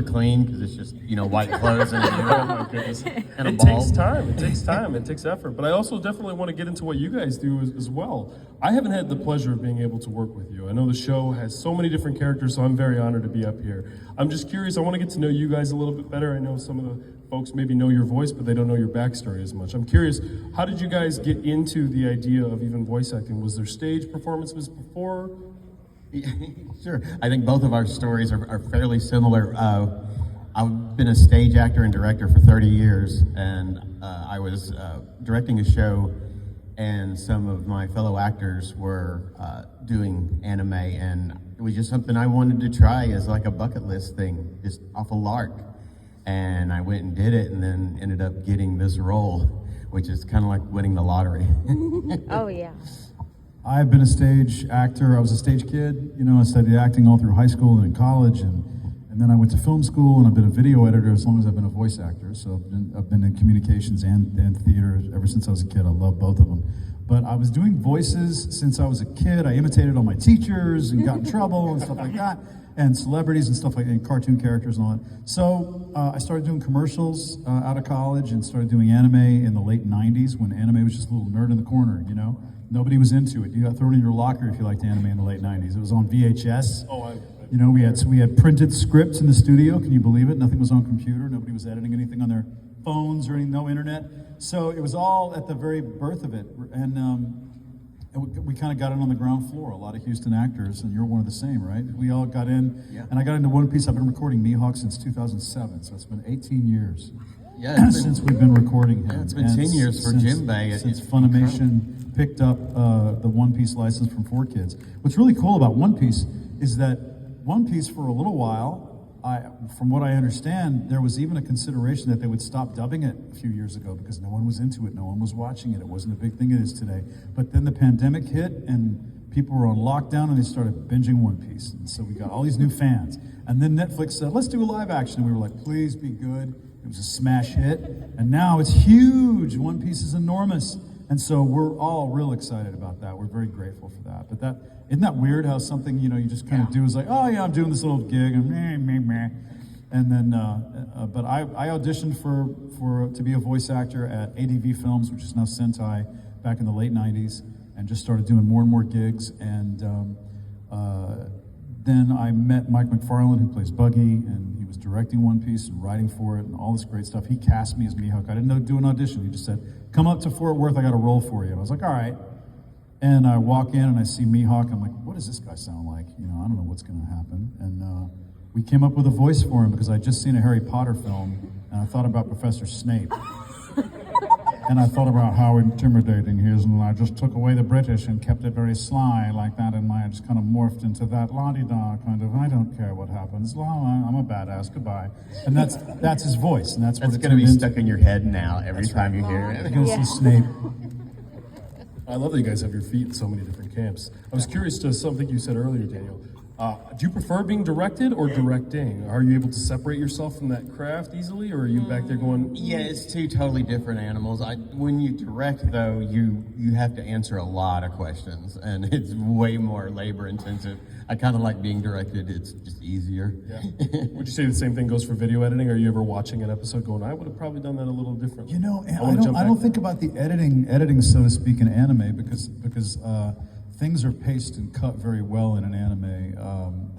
clean because it's just, white clothes and Oh my goodness. and a It ball. takes time. It takes time. It takes effort. But I also definitely want to get into what you guys do as well. I haven't had the pleasure of being able to work with you. I know the show has so many different characters, so I'm very honored to be up here. I'm just curious. I want to get to know you guys a little bit better. I know some of the folks maybe know your voice, but they don't know your backstory as much. I'm curious, how did you guys get into the idea of even voice acting? Was there stage performances before? Sure. I think both of our stories are fairly similar. I've been a stage actor and director for 30 years, and I was directing a show, and some of my fellow actors were doing anime, and it was just something I wanted to try as like a bucket list thing, just off a lark. And I went and did it, and then ended up getting this role, which is kind of like winning the lottery. Oh, yeah. I've been a stage actor. I was a stage kid. I studied acting all through high school and in college, and then I went to film school, and I've been a video editor as long as I've been a voice actor. So I've been in communications and theater ever since I was a kid. I love both of them. But I was doing voices since I was a kid. I imitated all my teachers and got in trouble and stuff like that, and celebrities and stuff like that, and cartoon characters and all that. So I started doing commercials out of college and started doing anime in the late 90s when anime was just a little nerd in the corner, Nobody was into it. You got thrown in your locker if you liked anime in the late 90s. It was on VHS. We had printed scripts in the studio. Can you believe it? Nothing was on computer. Nobody was editing anything on their phones or no internet. So it was all at the very birth of it. And we kind of got in on the ground floor. A lot of Houston actors, and you're one of the same, right? We all got in. Yeah. And I got into One Piece. I've been recording Mihawk since 2007. So it's been 18 years. Yeah, since we've been recording him. Yeah, it's been 10 years for Jinbei. Since Funimation picked up the One Piece license from 4Kids. What's really cool about One Piece is that One Piece, for a little while, from what I understand, there was even a consideration that they would stop dubbing it a few years ago because no one was into it, no one was watching it. It wasn't a big thing it is today. But then the pandemic hit, and people were on lockdown, and they started binging One Piece. And so we got all these new fans. And then Netflix said, let's do a live action. And we were like, please be good. It was a smash hit, and now it's huge. One Piece is enormous, and so we're all real excited about that. We're very grateful for that. But isn't that weird how something you just kind of do is like, oh yeah, I'm doing this little gig, and then but I auditioned to be a voice actor at ADV Films, which is now Sentai, back in the late '90s, and just started doing more and more gigs. And then I met Mike McFarlane, who plays Buggy, and he was directing One Piece and writing for it and all this great stuff. He cast me as Mihawk. I didn't do an audition. He just said, come up to Fort Worth, I got a role for you. And I was like, all right. And I walk in and I see Mihawk. I'm like, what does this guy sound like? I don't know what's going to happen. And we came up with a voice for him because I'd just seen a Harry Potter film, and I thought about Professor Snape. And I thought about how intimidating he is, and I just took away the British and kept it very sly like that, and I just kind of morphed into that la-di-da kind of, I don't care what happens, I'm a badass, goodbye. And that's his voice, and that's what it's going to be stuck in your head now every time you hear it. You're going to see Snape. I love that you guys have your feet in so many different camps. I was curious to something you said earlier, Daniel. Do you prefer being directed or directing? Are you able to separate yourself from that craft easily, or are you back there going? Yeah, it's two totally different animals. When you direct, though, you have to answer a lot of questions, and it's way more labor intensive. I kind of like being directed. It's just easier. Yeah. Would you say the same thing goes for video editing? Are you ever watching an episode going, I would have probably done that a little differently? I don't think about the editing, so to speak, in anime because things are paced and cut very well in an anime.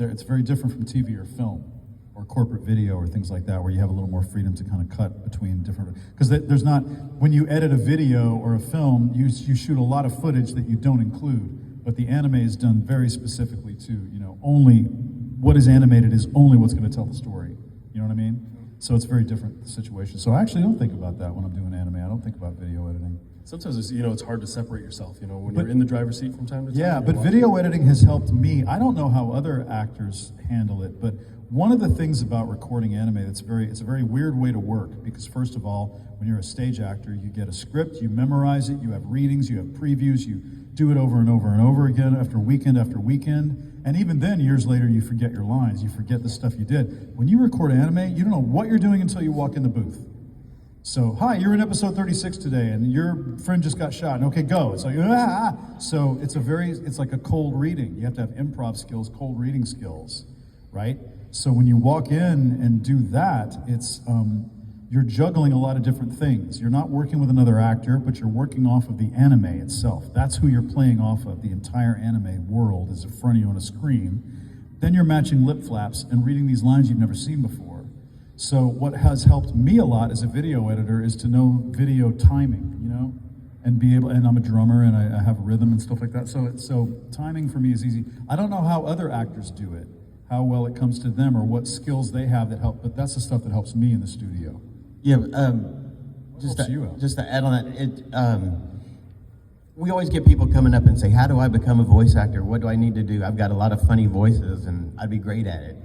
It's very different from TV or film or corporate video or things like that, where you have a little more freedom to kind of cut between different. Because there's not, when you edit a video or a film, you shoot a lot of footage that you don't include. But the anime is done very specifically too. Only what is animated is only what's going to tell the story. You know what I mean? So it's a very different situation. So I actually don't think about that when I'm doing anime. I don't think about video editing. Sometimes it's hard to separate yourself, when you're in the driver's seat from time to time. Yeah, but video editing has helped me. I don't know how other actors handle it, but one of the things about recording anime it's a very weird way to work, because first of all, when you're a stage actor, you get a script, you memorize it, you have readings, you have previews, you do it over and over and over again after weekend, and even then, years later, you forget your lines, you forget the stuff you did. When you record anime, you don't know what you're doing until you walk in the booth. So, hi, you're in episode 36 today, and your friend just got shot. And okay, go. It's like, ah. So it's like a cold reading. You have to have improv skills, cold reading skills, right? So when you walk in and do that, it's you're juggling a lot of different things. You're not working with another actor, but you're working off of the anime itself. That's who you're playing off of. The entire anime world is in front of you on a screen. Then you're matching lip flaps and reading these lines you've never seen before. So what has helped me a lot as a video editor is to know video timing, you know, and be able, and I'm a drummer and I have rhythm and stuff like that. So timing for me is easy. I don't know how other actors do it, how well it comes to them or what skills they have that help, but that's the stuff that helps me in the studio. Yeah, Just to add on that, we always get people coming up and say, how do I become a voice actor? What do I need to do? I've got a lot of funny voices and I'd be great at it.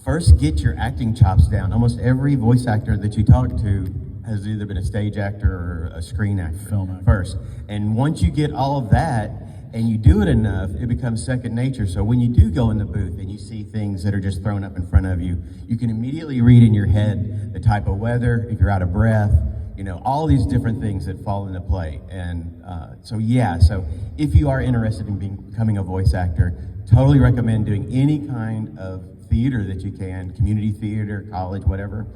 First, get your acting chops down. Almost every voice actor that you talk to has either been a stage actor or a screen actor, Film actor. first. And once you get all of that and you do it enough, it becomes second nature. So when you do go in the booth and you see things that are just thrown up in front of you, you can immediately read in your head the type of weather, if you're out of breath, you know, all these different things that fall into play. And so if you are interested in becoming a voice actor, totally recommend doing any kind of theater that you can, community theater, college, whatever,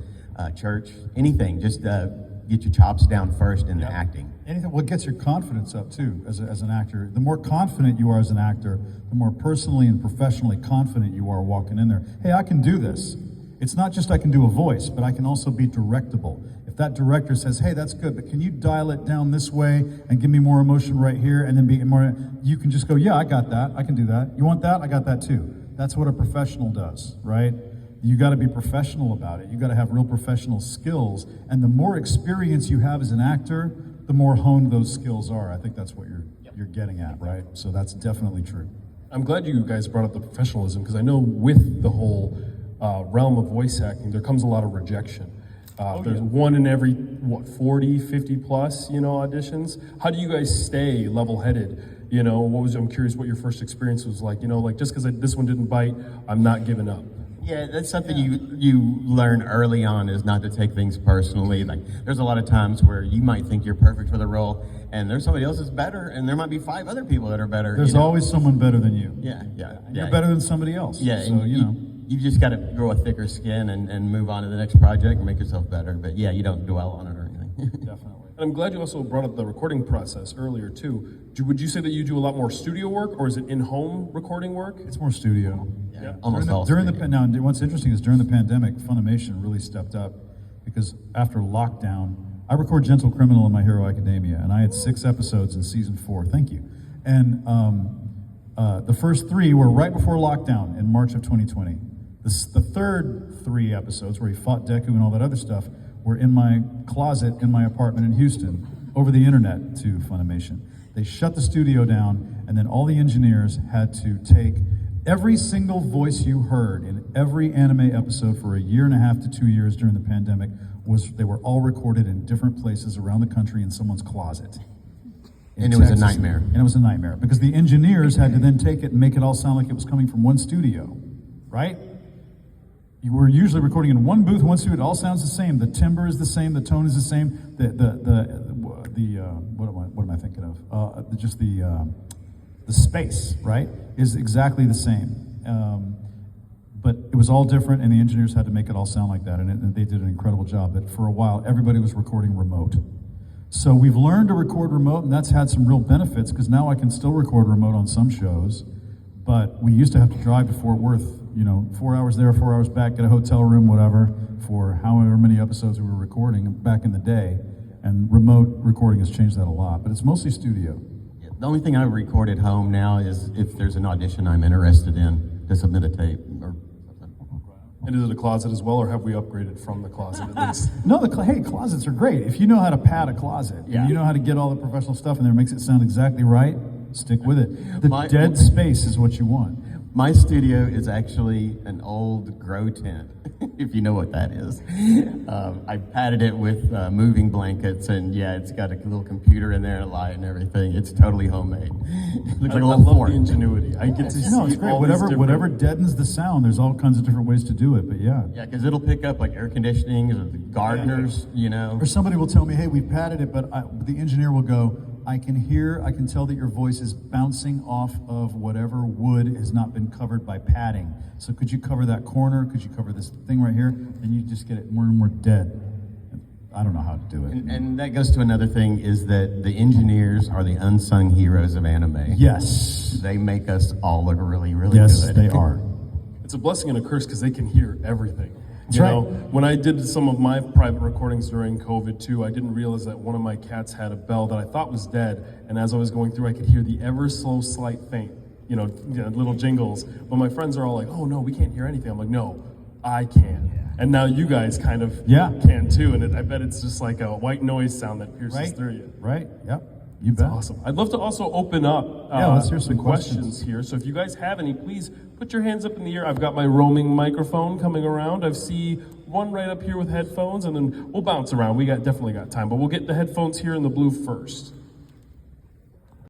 church, anything. Just get your chops down first in the acting. Anything, what gets your confidence up too, as an actor. The more confident you are as an actor, the more personally and professionally confident you are walking in there. Hey, I can do this. It's not just I can do a voice, but I can also be directable. If that director says, hey, that's good, but can you dial it down this way and give me more emotion right here, and then be more, you can just go, yeah, I got that, I can do that. You want that? I got that too. That's what a professional does, right? You got to be professional about it. You got to have real professional skills, and the more experience you have as an actor, the more honed those skills are. I think that's what you're getting at, right? So that's definitely true. I'm glad you guys brought up the professionalism, because I know with the whole realm of voice acting, there comes a lot of rejection. There's one in every, 40, 50 plus, auditions. How do you guys stay level-headed? I'm curious what your first experience was like. Just because this one didn't bite, I'm not giving up. Yeah, that's something you learn early on, is not to take things personally. Like, there's a lot of times where you might think you're perfect for the role, and there's somebody else that's better, and there might be 5 other people that are better. There's always someone better than you. Yeah. You're better than somebody else. Yeah, so, you just got to grow a thicker skin and move on to the next project and make yourself better. But yeah, you don't dwell on it or anything. Definitely. And I'm glad you also brought up the recording process earlier too. Would you say that you do a lot more studio work, or is it in-home recording work? It's more studio. Yeah, almost Now, what's interesting is during the pandemic, Funimation really stepped up, because after lockdown, I record Gentle Criminal in My Hero Academia, and I had 6 episodes in season 4. Thank you. And the first 3 were right before lockdown in March of 2020. The third 3 episodes, where he fought Deku and all that other stuff, were in my closet in my apartment in Houston, over the internet to Funimation. They shut the studio down, and then all the engineers had to take every single voice you heard in every anime episode for 1.5 to 2 years during the pandemic. They were all recorded in different places around the country in someone's closet. And it was a nightmare. And it was a nightmare, because the engineers had to then take it and make it all sound like it was coming from one studio, right? You were usually recording in one booth, one studio. It all sounds the same. The timbre is the same. The tone is the same. What am I thinking of? The space, right, is exactly the same. But it was all different, and the engineers had to make it all sound like that, and they did an incredible job. But for a while, everybody was recording remote. So we've learned to record remote, and that's had some real benefits, because now I can still record remote on some shows. But we used to have to drive to Fort Worth, 4 hours there, 4 hours back, get a hotel room, whatever, for however many episodes we were recording back in the day. And remote recording has changed that a lot, but it's mostly studio. Yeah, the only thing I record at home now is if there's an audition I'm interested in, to submit a tape or something. And is it a closet as well, or have we upgraded from the closet at least? No, hey, closets are great. If you know how to pad a closet, and you know how to get all the professional stuff in there, makes it sound exactly right, stick with it. The dead space is what you want. My studio is actually an old grow tent, if you know what that is. I padded it with moving blankets, and it's got a little computer in there, a light and everything. It's totally homemade. It looks like a little love fort. the ingenuity. I get to see it's great. all Whatever deadens the sound, there's all kinds of different ways to do it, but Yeah, because it'll pick up like air conditioning, or the gardeners, Or somebody will tell me, hey, we padded it, but the engineer will go, I can tell that your voice is bouncing off of whatever wood has not been covered by padding. So could you cover that corner? Could you cover this thing right here? And you just get it more and more dead. I don't know how to do it. And that goes to another thing, is that the engineers are the unsung heroes of anime. Yes. They make us all look really, really Yes, good. they are. It's a blessing and a curse because they can hear everything. That's You right. know, when I did some of my private recordings during COVID too, I didn't realize that one of my cats had a bell that I thought was dead, and as I was going through, I could hear the ever so slight faint, little jingles. But my friends are all like, "Oh no, we can't hear anything." I'm like, "No, I can." And now you guys kind of can too, and I bet it's just like a white noise sound that pierces through you. Right, yep. You bet. Awesome. I'd love to also open up let's hear some the questions here. So if you guys have any, please put your hands up in the air. I've got my roaming microphone coming around. I see one right up here with headphones, and then we'll bounce around. We definitely got time, but we'll get the headphones here in the blue first.